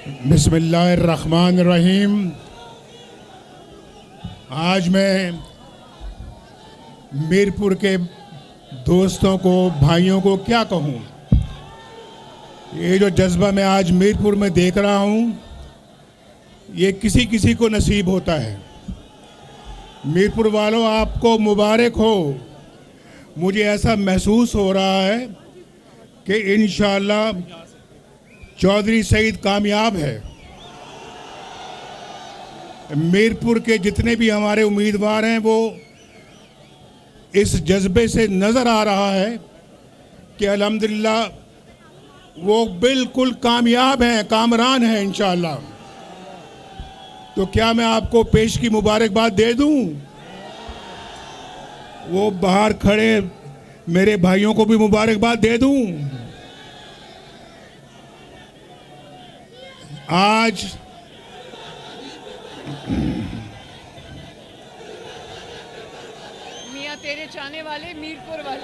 बिस्मिल्लाहिर्रहमानिर्रहीम। आज मैं मीरपुर के दोस्तों को, भाइयों को क्या कहूँ। ये जो जज्बा मैं आज मीरपुर में देख रहा हूँ, ये किसी किसी को नसीब होता है। मीरपुर वालों, आपको मुबारक हो। मुझे ऐसा महसूस हो रहा है कि इंशाअल्लाह चौधरी सईद कामयाब है। मीरपुर के जितने भी हमारे उम्मीदवार हैं, वो इस जज्बे से नज़र आ रहा है कि अल्हम्दुलिल्लाह वो बिल्कुल कामयाब हैं, कामरान हैं इंशाअल्लाह। तो क्या मैं आपको पेश की मुबारकबाद दे दूं? वो बाहर खड़े मेरे भाइयों को भी मुबारकबाद दे दूं? आज मियाँ तेरे चाहने वाले, मीरपुर वाले,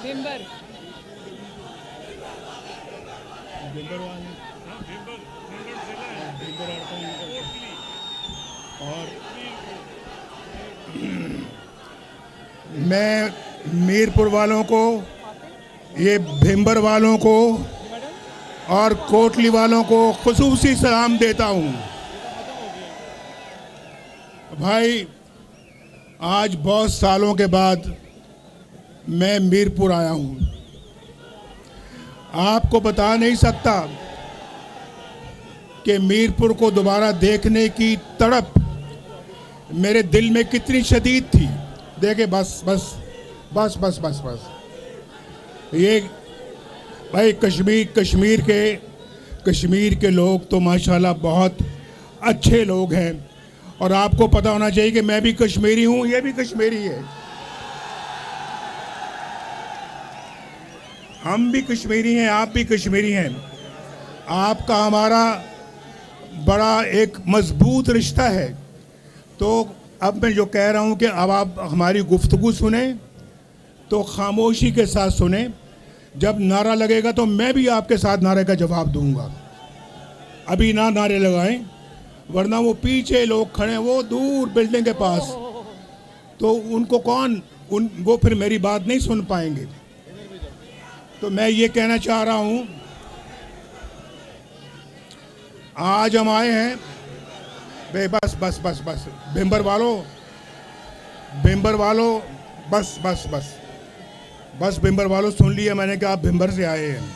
भिंबर और मैं मीरपुर वालों को, ये भिंबर वालों को और कोटली वालों को खुसूसी सलाम देता हूँ। भाई, आज बहुत सालों के बाद मैं मीरपुर आया हूँ। आपको बता नहीं सकता कि मीरपुर को दोबारा देखने की तड़प मेरे दिल में कितनी शदीद थी। देखे, बस बस बस बस बस बस ये भाई, कश्मीर के लोग तो माशाल्लाह बहुत अच्छे लोग हैं। और आपको पता होना चाहिए कि मैं भी कश्मीरी हूँ, ये भी कश्मीरी है, हम भी कश्मीरी हैं, आप भी कश्मीरी हैं। आपका हमारा बड़ा एक मजबूत रिश्ता है। तो अब मैं जो कह रहा हूँ कि अब आप हमारी गुफ्तगू सुने तो खामोशी के साथ सुने। जब नारा लगेगा तो मैं भी आपके साथ नारे का जवाब दूंगा। अभी ना नारे लगाएं, वरना वो पीछे लोग खड़े हैं, वो दूर बिल्डिंग के पास, तो उनको वो फिर मेरी बात नहीं सुन पाएंगे। तो मैं ये कहना चाह रहा हूँ, आज हम आए हैं बे, बस बस बस बस भिंबर वालों, बस बस बस बस भिंबर वालों, सुन लिया मैंने कि आप भिंबर से आए हैं।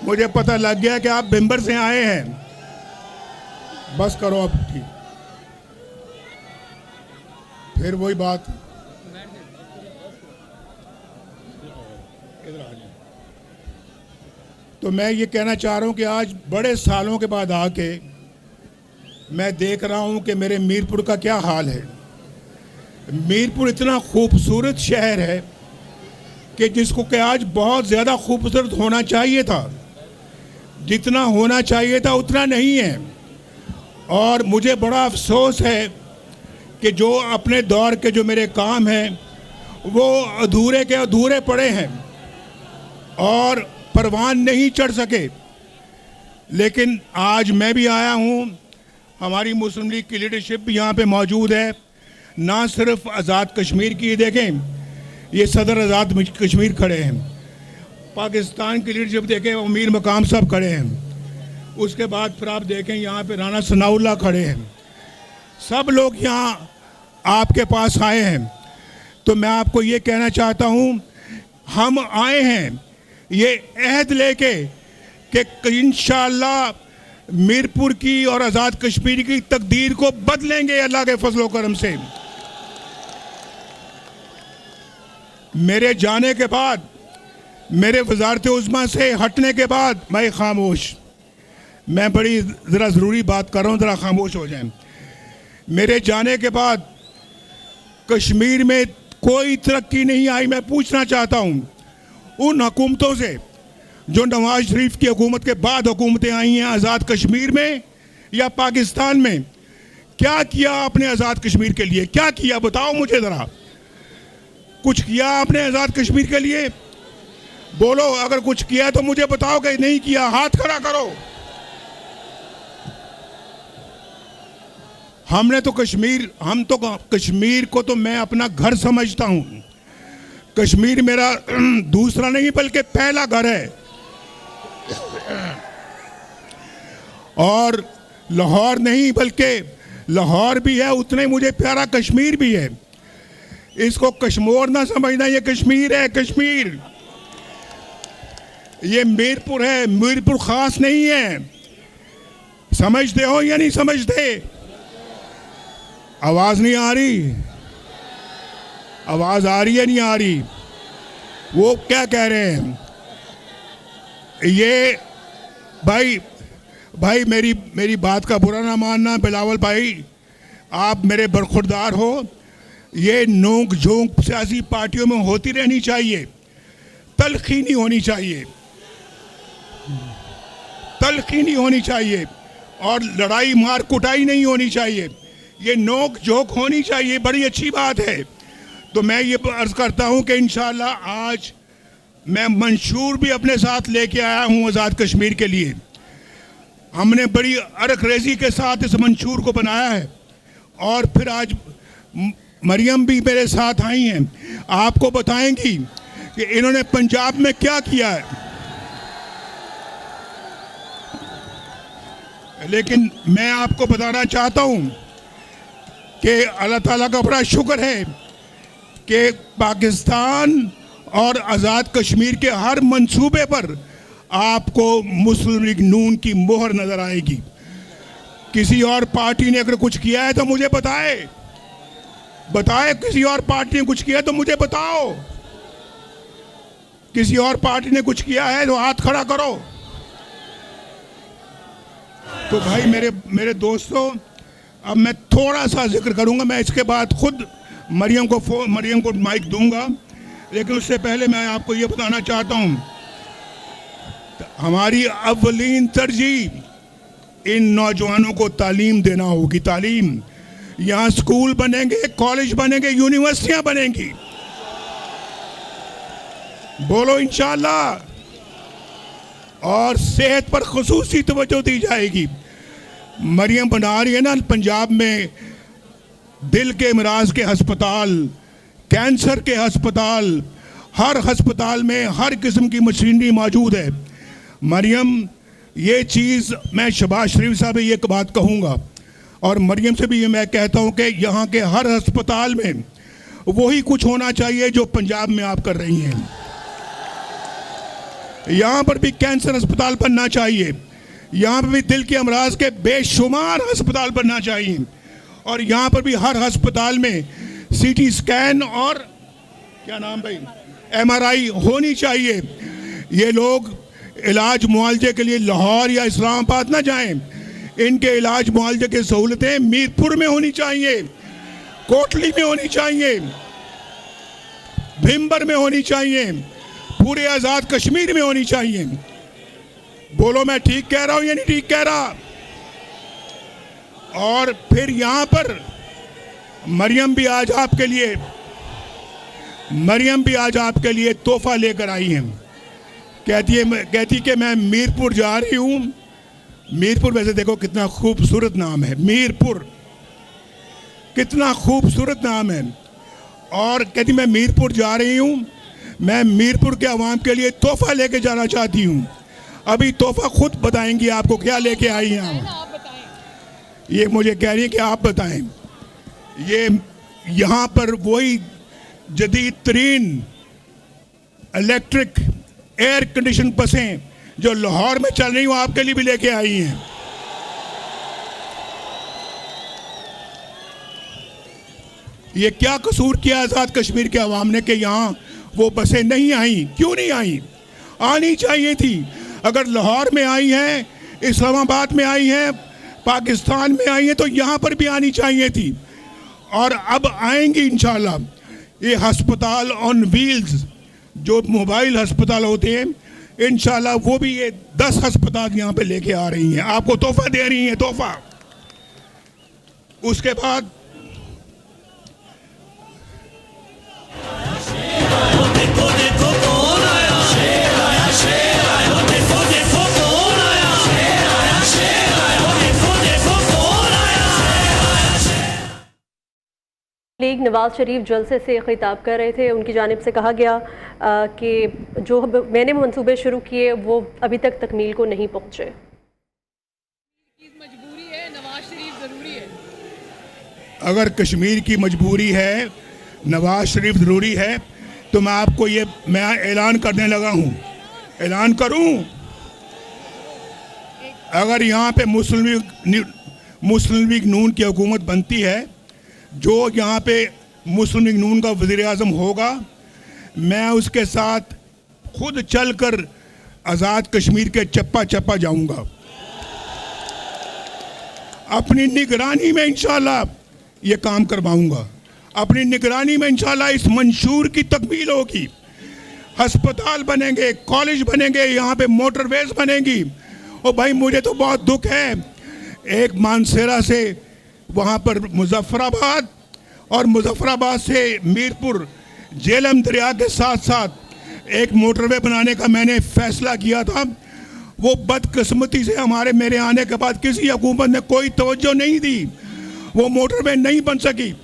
मुझे पता लग गया कि आप भिंबर से आए हैं। बस करो अब, ठीक। फिर वही बात, तो मैं ये कहना चाह रहा हूँ कि आज बड़े सालों के बाद आके मैं देख रहा हूँ कि मेरे मीरपुर का क्या हाल है। मीरपुर इतना खूबसूरत शहर है कि जिसको कि आज बहुत ज़्यादा खूबसूरत होना चाहिए था। जितना होना चाहिए था उतना नहीं है। और मुझे बड़ा अफसोस है कि जो अपने दौर के जो मेरे काम हैं वो अधूरे के अधूरे पड़े हैं और परवान नहीं चढ़ सके। लेकिन आज मैं भी आया हूँ, हमारी मुस्लिम लीग की लीडरशिप भी यहाँ पे मौजूद है। ना सिर्फ आज़ाद कश्मीर की, देखें ये सदर आज़ाद कश्मीर खड़े हैं, पाकिस्तान की लीडरशिप देखें, अमीर मकाम साहब खड़े हैं, उसके बाद फिर आप देखें यहाँ पे राना सनाउल्लाह खड़े हैं। सब लोग यहाँ आपके पास आए हैं। तो मैं आपको ये कहना चाहता हूँ, हम आए हैं ये अहद लेके कि इंशाअल्लाह मीरपुर की और आज़ाद कश्मीर की तकदीर को बदलेंगे अल्लाह के फजलो करम से। मेरे जाने के बाद, मेरे वजारत उज़्मा से हटने के बाद मैं खामोश, मैं बड़ी ज़रा ज़रूरी बात कर रहा हूँ, ज़रा खामोश हो जाएं। मेरे जाने के बाद कश्मीर में कोई तरक्की नहीं आई। मैं पूछना चाहता हूँ उन हुकूमतों से जो नवाज शरीफ की हुकूमत के बाद हुकूमतें आई हैं आज़ाद कश्मीर में या पाकिस्तान में, क्या किया आपने आज़ाद कश्मीर के लिए? क्या किया बताओ मुझे ज़रा। कुछ किया आपने आज़ाद कश्मीर के लिए? बोलो, अगर कुछ किया तो मुझे बताओ कि नहीं किया, हाथ खड़ा करो। हम तो कश्मीर को तो मैं अपना घर समझता हूं। कश्मीर मेरा दूसरा नहीं बल्कि पहला घर है। और लाहौर नहीं बल्कि लाहौर भी है, उतना ही मुझे प्यारा कश्मीर भी है। इसको कश्मीर ना समझना, ये कश्मीर है, कश्मीर। ये मीरपुर है, मीरपुर खास नहीं है। समझते हो या नहीं समझते? आवाज नहीं आ रही? आवाज आ रही है, नहीं आ रही? वो क्या कह रहे हैं? ये भाई मेरी बात का बुरा ना मानना बिलावल भाई, आप मेरे बरखुरदार हो। ये नोक झोंक सियासी पार्टियों में होती रहनी चाहिए, तलखी नहीं होनी चाहिए, तलखी नहीं होनी चाहिए, और लड़ाई मार कुटाई नहीं होनी चाहिए। ये नोक झोंक होनी चाहिए, बड़ी अच्छी बात है। तो मैं ये अर्ज करता हूं कि इंशाल्लाह आज मैं मंशूर भी अपने साथ लेके आया हूं आज़ाद कश्मीर के लिए। हमने बड़ी अरख-रेज़ी के साथ इस मंशूर को बनाया है, और फिर आज मरियम भी मेरे साथ आई हैं। आपको बताएंगी कि इन्होंने पंजाब में क्या किया है। लेकिन मैं आपको बताना चाहता हूं कि अल्लाह ताला का बड़ा शुक्र है कि पाकिस्तान और आज़ाद कश्मीर के हर मंसूबे पर आपको मुस्लिम लीग नून की मोहर नजर आएगी। किसी और पार्टी ने अगर कुछ किया है तो मुझे बताए, किसी और पार्टी ने कुछ किया है तो मुझे बताओ। किसी और पार्टी ने कुछ किया है तो हाथ खड़ा करो। तो भाई मेरे दोस्तों, अब मैं थोड़ा सा जिक्र करूंगा। मैं इसके बाद खुद मरियम को माइक दूंगा, लेकिन उससे पहले मैं आपको ये बताना चाहता हूं, हमारी अव्वलीन तरजीह इन नौजवानों को तालीम देना होगी। तालीम, यहाँ स्कूल बनेंगे, कॉलेज बनेंगे, यूनिवर्सिटियां बनेंगी। बोलो इंशाल्लाह। और सेहत पर खुसूसी तवज्जो दी जाएगी। मरियम बना रही है ना पंजाब में दिल के अमराज के अस्पताल, कैंसर के अस्पताल, हर अस्पताल में हर किस्म की मशीनरी मौजूद है। मरियम, ये चीज़ मैं शहबाज शरीफ साहब से ये बात कहूँगा, और मरियम से भी ये मैं कहता हूँ कि यहाँ के हर अस्पताल में वही कुछ होना चाहिए जो पंजाब में आप कर रही हैं। यहाँ पर भी कैंसर अस्पताल बनना चाहिए, यहाँ पर भी दिल के अमराज के बेशुमार अस्पताल बनना चाहिए, और यहाँ पर भी हर अस्पताल में सीटी स्कैन और क्या नाम भाई MRI होनी चाहिए। ये लोग इलाज मुआवजे के लिए लाहौर या इस्लामाबाद ना जाएं। इनके इलाज मुआवजे की सहूलतें मीरपुर में होनी चाहिए, कोटली में होनी चाहिए, भिम्बर में होनी चाहिए, पूरे आज़ाद कश्मीर में होनी चाहिए। बोलो मैं ठीक कह रहा हूं या नहीं ठीक कह रहा? और फिर यहां पर मरियम भी आज आपके लिए तोहफा लेकर आई हैं। कहती कि मैं मीरपुर जा रही हूं। मीरपुर वैसे देखो कितना खूबसूरत नाम है, मीरपुर कितना खूबसूरत नाम है। और कहती मैं मीरपुर जा रही हूं, मैं मीरपुर के अवाम के लिए तोहफा लेके जाना चाहती हूं। अभी तोहफा खुद बताएंगी आपको क्या लेके आई हैं। ये मुझे कह रही है कि आप बताएं। ये यहाँ पर वही जदीद तरीन इलेक्ट्रिक एयर कंडीशन बसें जो लाहौर में चल रही वो आपके लिए भी लेके आई हैं। ये क्या कसूर किया आज़ाद कश्मीर के अवाम ने कि यहाँ वो बसें नहीं आई? क्यों नहीं आई? आनी चाहिए थी। अगर लाहौर में आई हैं, इस्लामाबाद में आई हैं, पाकिस्तान में आई हैं, तो यहाँ पर भी आनी चाहिए थी। और अब आएंगी इंशाल्लाह। ये अस्पताल ऑन व्हील्स जो मोबाइल अस्पताल होते हैं, इंशाल्लाह वो भी ये 10 अस्पताल यहाँ पे लेके आ रही हैं, आपको तोहफा दे रही हैं, तोहफा। उसके बाद देखो देखो कौन आया। लीग नवाज शरीफ जलसे से खिताब कर रहे थे। उनकी जानिब से कहा गया कि जो मैंने मंसूबे शुरू किए वो अभी तक तकमील को नहीं पहुँचे। मजबूरी है, नवाज शरीफ ज़रूरी है। अगर कश्मीर की मजबूरी है, नवाज शरीफ ज़रूरी है, तो मैं आपको मैं ऐलान करने लगा हूँ, ऐलान करूँ। अगर यहाँ पे मुस्लिम लीग नून की हुकूमत बनती है, जो यहाँ पे मुस्लिम लीग नून का वज़ीर आज़म होगा, मैं उसके साथ खुद चलकर आज़ाद कश्मीर के चप्पा चप्पा जाऊँगा। अपनी निगरानी में इंशाल्लाह ये काम करवाऊँगा। अपनी निगरानी में इंशाल्लाह इस मंशूर की तकमील होगी। अस्पताल बनेंगे, कॉलेज बनेंगे, यहाँ पे मोटरवेज बनेंगी। और भाई मुझे तो बहुत दुख है, एक मानसेरा से वहाँ पर मुजफ्फराबाद और मुजफ्फराबाद से मीरपुर झेलम दरिया के साथ साथ एक मोटरवे बनाने का मैंने फैसला किया था। वो बदकिस्मती से मेरे आने के बाद किसी हुकूमत ने कोई तवज्जो नहीं दी, वो मोटरवे नहीं बन सकी।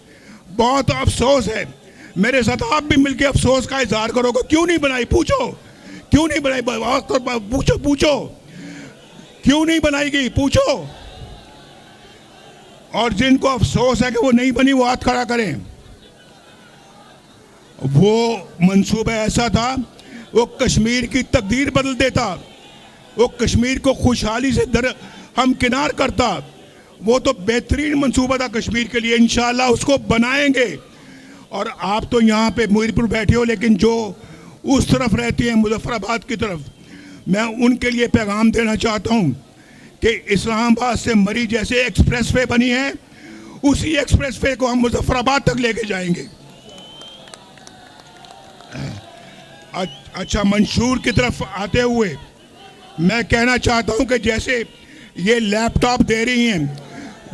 बहुत अफसोस है। मेरे साथ आप भी मिलकर अफसोस का इजहार करोगे, क्यों नहीं बनाई, पूछो क्यों नहीं बनाई, पूछो क्यों नहीं बनाई गई, पूछो। और जिनको अफसोस है कि वो नहीं बनी, वो हाथ खड़ा करें। वो मंसूबा ऐसा था, वो कश्मीर की तकदीर बदल देता, वो कश्मीर को खुशहाली से हमकिनार करता। वो तो बेहतरीन मंसूबा था कश्मीर के लिए। इंशाल्लाह उसको बनाएंगे। और आप तो यहाँ पे मीरपुर बैठे हो, लेकिन जो उस तरफ रहती हैं मुजफ्फराबाद की तरफ, मैं उनके लिए पैगाम देना चाहता हूँ कि इस्लामाबाद से मरी जैसे एक्सप्रेसवे बनी है, उसी एक्सप्रेसवे को हम मुजफ्फराबाद तक लेके जाएंगे। अच्छा, मंशूर की तरफ आते हुए मैं कहना चाहता हूं कि जैसे ये लैपटॉप दे रही हैं,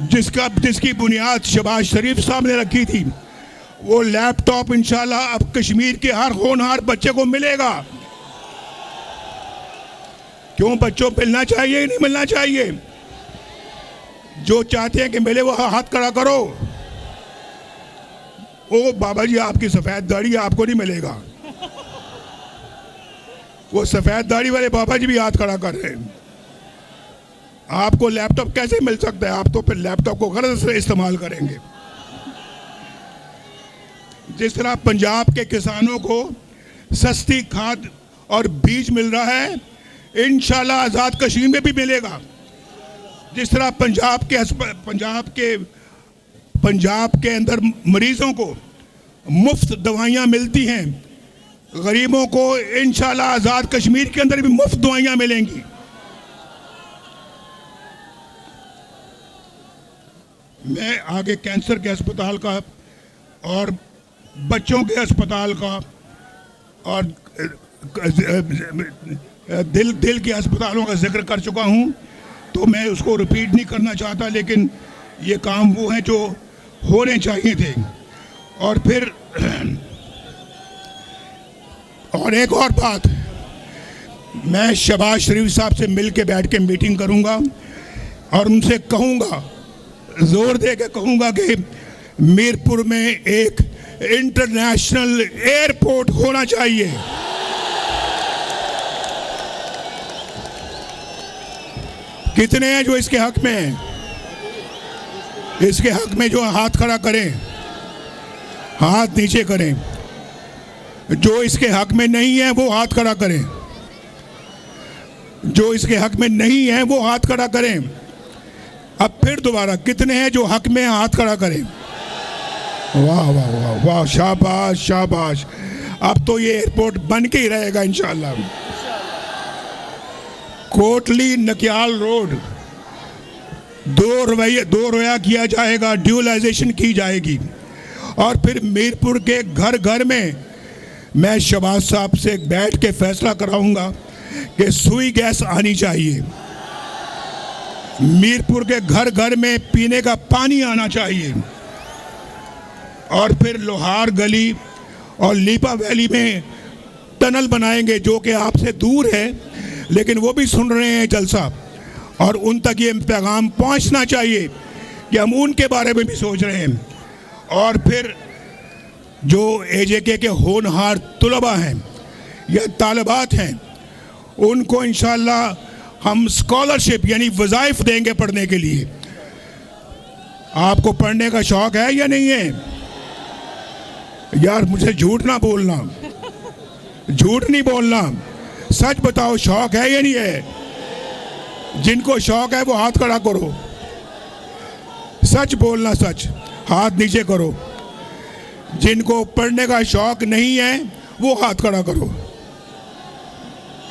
जिसकी बुनियाद शहबाज शरीफ साहब ने रखी थी, वो लैपटॉप इंशाल्लाह अब कश्मीर के हर होनहार बच्चे को मिलेगा। क्यों बच्चों को मिलना चाहिए, नहीं मिलना चाहिए? जो चाहते हैं कि मिले वो हाथ खड़ा करो। ओ बाबा जी, आपकी सफेद दाढ़ी, आपको नहीं मिलेगा। वो सफेद दाढ़ी वाले बाबा जी भी हाथ खड़ा कर रहे हैं। आपको लैपटॉप कैसे मिल सकता है? आप तो फिर लैपटॉप को गलत से इस्तेमाल करेंगे। जिस तरह पंजाब के किसानों को सस्ती खाद और बीज मिल रहा है, इंशाल्लाह आज़ाद कश्मीर में भी मिलेगा। जिस तरह पंजाब के अंदर मरीजों को मुफ्त दवाइयाँ मिलती हैं, गरीबों को इंशाल्लाह आज़ाद कश्मीर के अंदर भी मुफ्त दवाइयाँ मिलेंगी। मैं आगे कैंसर के अस्पताल का और बच्चों के अस्पताल का और दिल के अस्पतालों का जिक्र कर चुका हूं, तो मैं उसको रिपीट नहीं करना चाहता, लेकिन ये काम वो हैं जो होने चाहिए थे। और फिर और एक और बात, मैं शहबाज शरीफ साहब से मिल के बैठ के मीटिंग करूंगा और उनसे कहूंगा, जोर दे के कहूंगा कि मीरपुर में एक इंटरनेशनल एयरपोर्ट होना चाहिए। कितने हैं जो इसके हक में हैं? इसके हक में जो हाथ खड़ा करें, हाथ नीचे करें। जो इसके हक में नहीं है वो हाथ खड़ा करें। जो इसके हक में नहीं है वो हाथ खड़ा करें। अब फिर दोबारा, कितने हैं जो हक में हाथ खड़ा करें? वाह वाह वाह वाह, शाबाश शाबाश। अब तो ये एयरपोर्ट बन के ही रहेगा इंशाल्लाह। कोटली नकियाल रोड दो रोया किया जाएगा, ड्यूलाइजेशन की जाएगी। और फिर मीरपुर के घर घर में मैं शहबाज साहब से बैठ के फैसला कराऊंगा कि सुई गैस आनी चाहिए। मीरपुर के घर घर में पीने का पानी आना चाहिए। और फिर लोहार गली और लीपा वैली में टनल बनाएंगे, जो कि आपसे दूर है, लेकिन वो भी सुन रहे हैं जलसा, और उन तक ये पैगाम पहुंचना चाहिए कि हम उनके बारे में भी सोच रहे हैं। और फिर जो AJK के होनहार तुलबा हैं या तालिबात हैं, उनको इंशाल्लाह हम स्कॉलरशिप यानी वज़ाइफ देंगे पढ़ने के लिए। आपको पढ़ने का शौक़ है या नहीं है? यार मुझे झूठ ना बोलना, झूठ नहीं बोलना, सच बताओ, शौक़ है या नहीं है? जिनको शौक़ है वो हाथ खड़ा करो, सच बोलना, सच, हाथ नीचे करो। जिनको पढ़ने का शौक़ नहीं है वो हाथ खड़ा करो।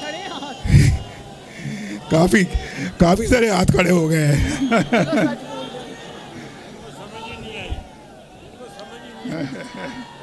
खड़े हाथ। काफ़ी सारे हाथ खड़े हो गए हैं।